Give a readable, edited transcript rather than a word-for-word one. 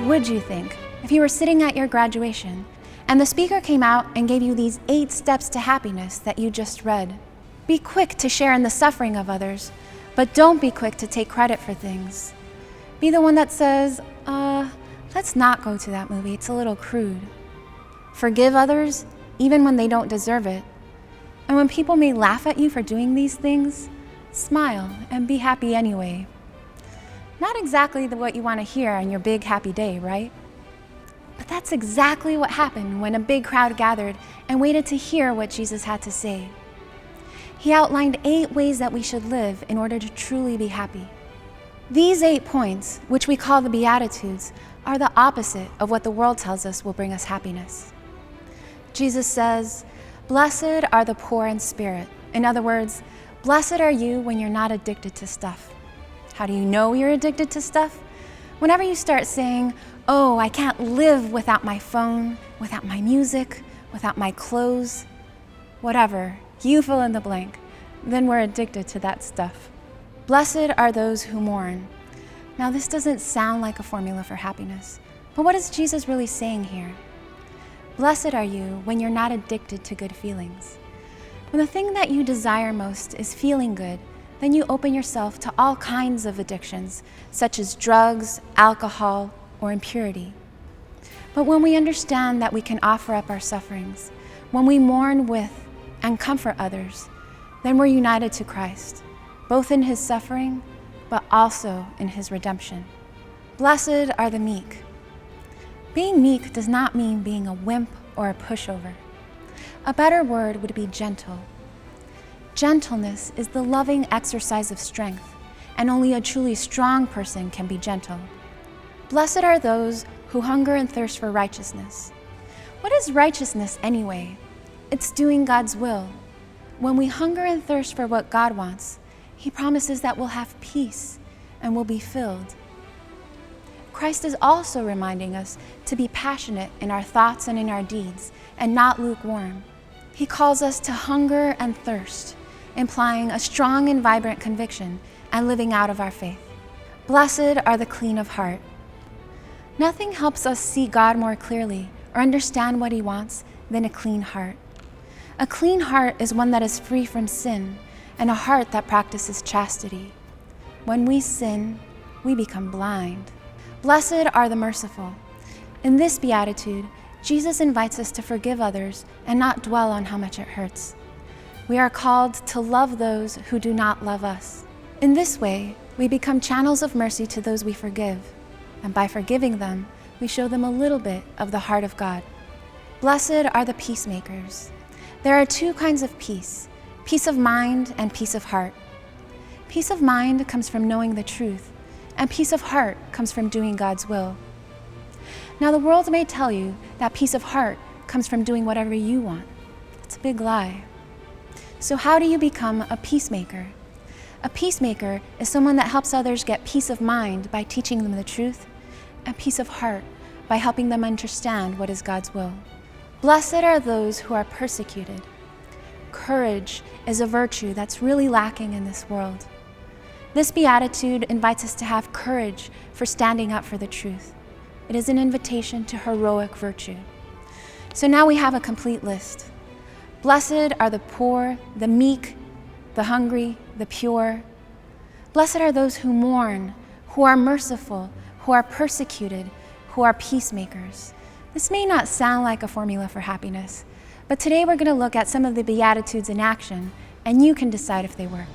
would you think if you were sitting at your graduation and the speaker came out and gave you these 8 steps to happiness that you just read? Be quick to share in the suffering of others, but don't be quick to take credit for things. Be the one that says, let's not go to that movie, it's a little crude. Forgive others, even when they don't deserve it. And when people may laugh at you for doing these things, smile and be happy anyway. Not exactly what you want to hear on your big happy day, right? But that's exactly what happened when a big crowd gathered and waited to hear what Jesus had to say. He outlined 8 ways that we should live in order to truly be happy. These 8 points, which we call the Beatitudes, are the opposite of what the world tells us will bring us happiness. Jesus says, "Blessed are the poor in spirit." In other words, blessed are you when you're not addicted to stuff. How do you know you're addicted to stuff? Whenever you start saying, "Oh, I can't live without my phone, without my music, without my clothes," whatever, you fill in the blank, then we're addicted to that stuff. Blessed are those who mourn. Now, this doesn't sound like a formula for happiness, but what is Jesus really saying here? Blessed are you when you're not addicted to good feelings. When the thing that you desire most is feeling good, then you open yourself to all kinds of addictions, such as drugs, alcohol, or impurity. But when we understand that we can offer up our sufferings, when we mourn with and comfort others, then we're united to Christ, both in his suffering, but also in his redemption. Blessed are the meek. Being meek does not mean being a wimp or a pushover. A better word would be gentle. Gentleness is the loving exercise of strength, and only a truly strong person can be gentle. Blessed are those who hunger and thirst for righteousness. What is righteousness anyway? It's doing God's will. When we hunger and thirst for what God wants, he promises that we'll have peace and we'll be filled. Christ is also reminding us to be passionate in our thoughts and in our deeds, and not lukewarm. He calls us to hunger and thirst, implying a strong and vibrant conviction and living out of our faith. Blessed are the clean of heart. Nothing helps us see God more clearly or understand what he wants than a clean heart. A clean heart is one that is free from sin, and a heart that practices chastity. When we sin, we become blind. Blessed are the merciful. In this beatitude, Jesus invites us to forgive others and not dwell on how much it hurts. We are called to love those who do not love us. In this way, we become channels of mercy to those we forgive, and by forgiving them, we show them a little bit of the heart of God. Blessed are the peacemakers. There are 2 kinds of peace of mind and peace of heart. Peace of mind comes from knowing the truth, and peace of heart comes from doing God's will. Now, the world may tell you that peace of heart comes from doing whatever you want. It's a big lie. So how do you become a peacemaker? A peacemaker is someone that helps others get peace of mind by teaching them the truth, and peace of heart by helping them understand what is God's will. Blessed are those who are persecuted. Courage is a virtue that's really lacking in this world. This beatitude invites us to have courage for standing up for the truth. It is an invitation to heroic virtue. So now we have a complete list. Blessed are the poor, the meek, the hungry, the pure. Blessed are those who mourn, who are merciful, who are persecuted, who are peacemakers. This may not sound like a formula for happiness, but today we're going to look at some of the Beatitudes in action, and you can decide if they work.